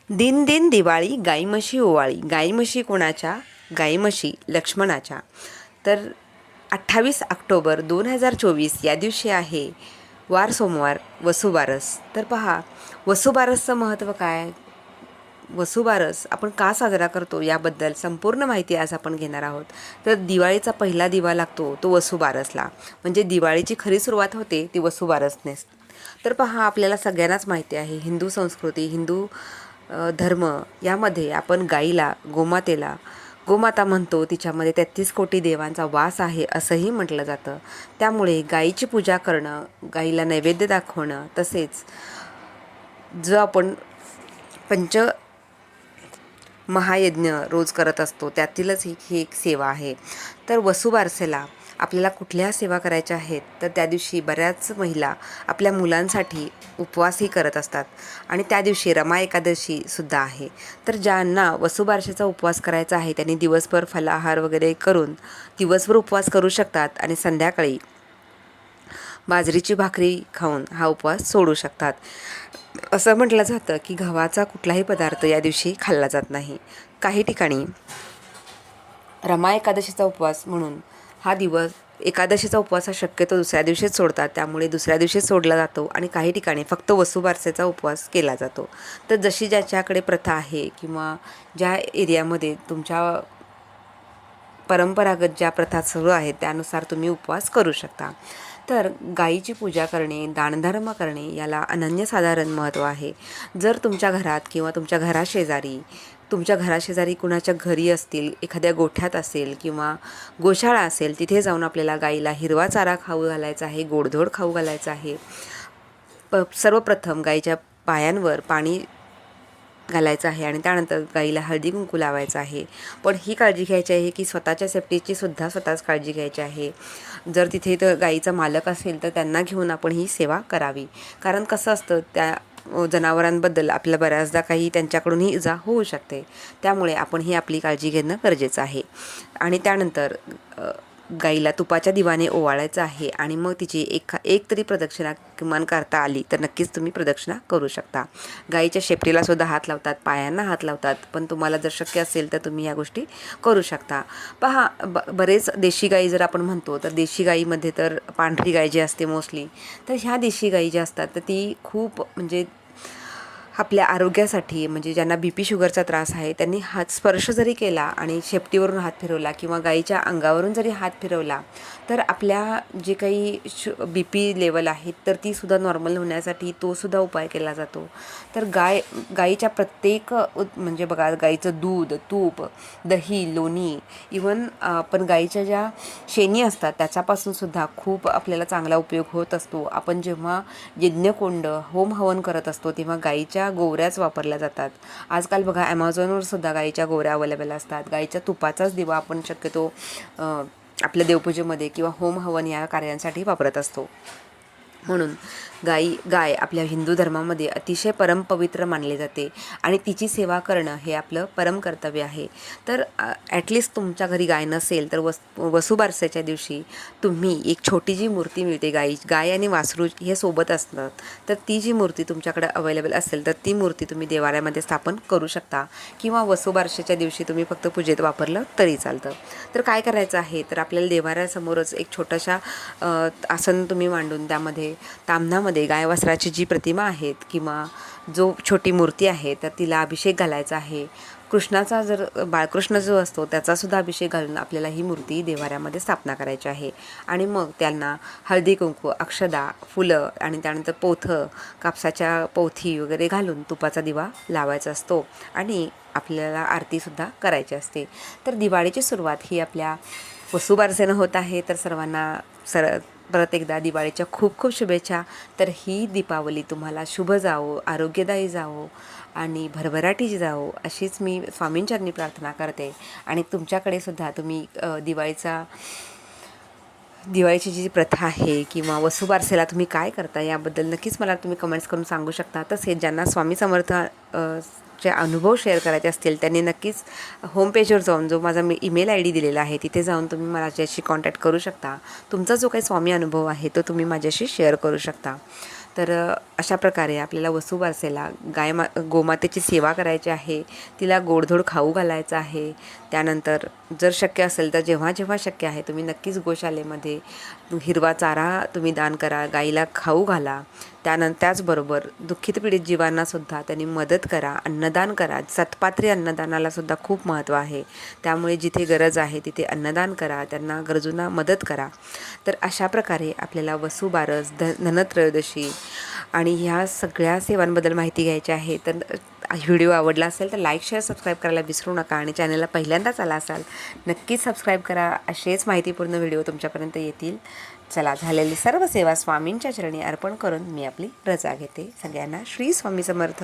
दिन दिन दिवाळी गाई म्हशी ओवाळी. गाई म्हशी कोणाच्या? गाई म्हशी लक्ष्मणाच्या. तर 28 ऑक्टोबर 2024 या दिवशी आहे वार सोमवार वसुबारस. तर पहा, वसुबारसचं महत्त्व काय, वसुबारस आपण का साजरा करतो याबद्दल संपूर्ण माहिती आज आपण घेणार आहोत. तर दिवाळीचा पहिला दिवा लागतो तो वसुबारसला, म्हणजे दिवाळीची खरी सुरुवात होते ती वसुबारसनेच. तर पहा, आपल्याला सगळ्यांनाच माहिती आहे, हिंदू संस्कृती, हिंदू धर्म यामध्ये आपण गाईला, गोमातेला गोमाता म्हणतो. तिच्यामध्ये 33 कोटी देवांचा वास आहे असंही म्हटलं जातं. त्यामुळे गाईची पूजा करणं, गाईला नैवेद्य दाखवणं, तसेच जो आपण पंच महायज्ञ रोज करत असतो त्यातीलच ही एक सेवा आहे. तर वसुबारसेला आपल्याला कुठल्या सेवा करायच्या आहेत, तर त्या दिवशी बऱ्याच महिला आपल्या मुलांसाठी उपवासही करत असतात आणि त्या दिवशी रमा एकादशीसुद्धा आहे. तर ज्यांना वसुबारसेचा उपवास करायचा आहे त्यांनी दिवसभर फलाहार वगैरे करून दिवसभर उपवास करू शकतात आणि संध्याकाळी बाजरीची भाकरी खाऊन हा उपवास सोडू शकतात. असं म्हटलं जातं की गव्हाचा कुठलाही पदार्थ या दिवशी खाल्ला जात नाही. काही ठिकाणी रमा एकादशीचा उपवास म्हणून हा दिवस, एकादशीचा उपवास हा शक्यतो दुसऱ्या दिवशीच सोडतात, त्यामुळे दुसऱ्या दिवशीच सोडला जातो आणि काही ठिकाणी फक्त वसुबारसेचा उपवास केला जातो. तर जशी ज्याच्याकडे प्रथा आहे किंवा ज्या एरियामध्ये तुमच्या परंपरागत ज्या प्रथा सुरू आहेत त्यानुसार तुम्ही उपवास करू शकता. तर गाईची पूजा करणे, दानधर्म करणे याला अनन्यसाधारण महत्त्व आहे. जर तुमच्या घरात किंवा तुमच्या घराशेजारी कुणाच्या घरी असतील, एखाद्या गोठ्यात असेल किंवा गोशाळा असेल, तिथे जाऊन आपल्याला गाईला हिरवा चारा खाऊ घालायचा आहे, गोडधोड खाऊ घालायचं आहे. सर्वप्रथम गाईच्या पायांवर पाणी घालायचं आहे आणि त्यानंतर गाईला हळदी कुंकू लावायचं आहे. पण ही काळजी घ्यायची आहे की स्वतःच्या सेफ्टीची सुद्धा स्वतःच काळजी घ्यायची आहे. जर तिथे तर गाईचा मालक असेल तर त्यांना घेऊन आपण ही सेवा करावी. कारण कसं असतं, त्या जनावरांबद्दल आपल्याला बऱ्याचदा काही त्यांच्याकडूनही इजा होऊ शकते. त्यामुळे आपण ही आपली काळजी घेणं गरजेचं आहे. आणि त्यानंतर गाईला तुपाच्या दिवाने ओवाळायचं आहे आणि मग तिची एक तरी प्रदक्षिणा किमान करता आली तर नक्कीच तुम्ही प्रदक्षिणा करू शकता. गाईच्या शेपटीला सुद्धा हात लावतात, पायांना हात लावतात, पण तुम्हाला जर शक्य असेल तर तुम्ही या गोष्टी करू शकता. पहा, बरेच देशी गाई जर आपण म्हणतो तर देशी गाईमध्ये तर पांढरी गाय जी असते मोस्टली, तर ह्या देशी गाई ज्या असतात तर ती खूप म्हणजे आपल्या आरोग्यासाठी, म्हणजे ज्यांना BP शुगरचा त्रास आहे त्यांनी हात स्पर्श जरी केला आणि शेपटीवरून हात फिरवला किंवा गाईच्या अंगावरून जरी हात फिरवला तर आपल्या जे काही BP लेवल आहेत तर तीसुद्धा नॉर्मल होण्यासाठी तोसुद्धा उपाय केला जातो. तर गाईच्या प्रत्येक म्हणजे बघा, गाईचं दूध, तूप, दही, लोणी, इवन आपण गाईच्या ज्या शेणी असतात त्याच्यापासूनसुद्धा खूप आपल्याला चांगला उपयोग होत असतो. आपण जेव्हा यज्ञकोंड, होम हवन करत असतो तेव्हा गाईच्या गोवऱ्याच वापरल्या जातात. आजकाल बघा, ॲमेझॉनवर सुद्धा गाईच्या गोवऱ्या अवेलेबल असतात. गाईच्या तुपाचाच दिवा आपण शक्यतो आपल्या देवपूजेमध्ये किंवा होम हवन या कार्यांसाठी वापरत असतो. म्हणून गाय आपल्या हिंदू धर्मामध्ये अतिशय परमपवित्र मानले जाते आणि तिची सेवा करणं हे आपलं परम कर्तव्य आहे. तर ॲटलिस्ट तुमच्या घरी गाय नसेल तर वसुबारसेच्या दिवशी तुम्ही एक छोटी जी मूर्ती मिळते, गाय आणि वासरू हे सोबत असतात, तर ती जी मूर्ती तुमच्याकडे अवेलेबल असेल तर ती मूर्ती तुम्ही देवाऱ्यामध्ये स्थापन करू शकता किंवा वसुबारसेच्या दिवशी तुम्ही फक्त पूजेत वापरलं तरी चालतं. तर काय करायचं आहे, तर आपल्याला देवाऱ्यासमोरच एक छोटासा आसन तुम्ही मांडून त्यामध्ये ताम्हणामध्ये गाय वासराची जी प्रतिमा आहेत किंवा जो छोटी मूर्ती आहे तर तिला अभिषेक घालायचा आहे. कृष्णाचा जर बाळकृष्ण जो असतो त्याचासुद्धा अभिषेक घालून आपल्याला ही मूर्ती देवाऱ्यामध्ये स्थापना करायची आहे. आणि मग त्यांना हळदी कुंकू, अक्षदा, फुलं आणि त्यानंतर पोथं, कापसाच्या पोथी वगैरे घालून तुपाचा दिवा लावायचा असतो आणि आपल्याला आरतीसुद्धा करायची असते. तर दिवाळीची सुरुवात ही आपल्या वसुबारसेनं होत आहे. तर सर्वांना परत एकदा दिवाळीच्या खूप खूप शुभेच्छा. तर ही दीपावली तुम्हाला शुभ जावो, आरोग्यदायी जावो आणि भरभराटीची जावो अशीच मी स्वामींचरणी प्रार्थना करते. आणि तुमच्याकडे सुद्धा तुम्ही दिवाळीची जी प्रथा आहे किंवा वसुबारसेला तुम्ही काय करता याबद्दल नक्कीच मला तुम्ही कमेंट्स करून सांगू शकता. तसेच ज्यांना स्वामी समर्थ चे अनुभव शेअर करायचे असतील त्यांनी नक्कीच होम पेजवर जाऊन, जो माझा ईमेल ID दिलेला आहे तिथे जाऊन तुम्ही माझ्याशी कॉन्टॅक्ट करू शकता. तुमचा जो काही स्वामी अनुभव आहे तो तुम्ही माझ्याशी शेअर करू शकता. तर अशा प्रकारे आपल्याला वसुबारसेला गोमातेची सेवा करायची आहे, तिला गोडधोड खाऊ घालायचं आहे. त्यानंतर जर शक्य असेल तर जेव्हा जेव्हा शक्य आहे तुम्ही नक्कीच गोशालेमध्ये हिरवा चारा तुम्ही दान करा, गाईला खाऊ घाला. त्याचबरोबर दुःखित पीडित जीवांनासुद्धा त्यांनी मदत करा, अन्नदान करा. सत्पात्री अन्नदानालासुद्धा खूप महत्त्व आहे. त्यामुळे जिथे गरज आहे तिथे अन्नदान करा, त्यांना गरजूंना मदत करा. तर अशा प्रकारे आपल्याला वसुबारस, धनत्रयोदशी आणि ह्या सगळ्या सेवांबद्दल माहिती घ्यायची आहे. तर व्हिडिओ आवडला असेल तर लाईक, शेअर, सबस्क्राईब करायला विसरू नका. आणि चॅनलला पहिल्यांदाच आला असाल नक्कीच सबस्क्राईब करा. असेच माहितीपूर्ण व्हिडिओ तुमच्यापर्यंत येतील. चला, झालेली सर्व सेवा स्वामींच्या चरणी अर्पण करून मी आपली रजा घेते. सगळ्यांना श्री स्वामी समर्थ.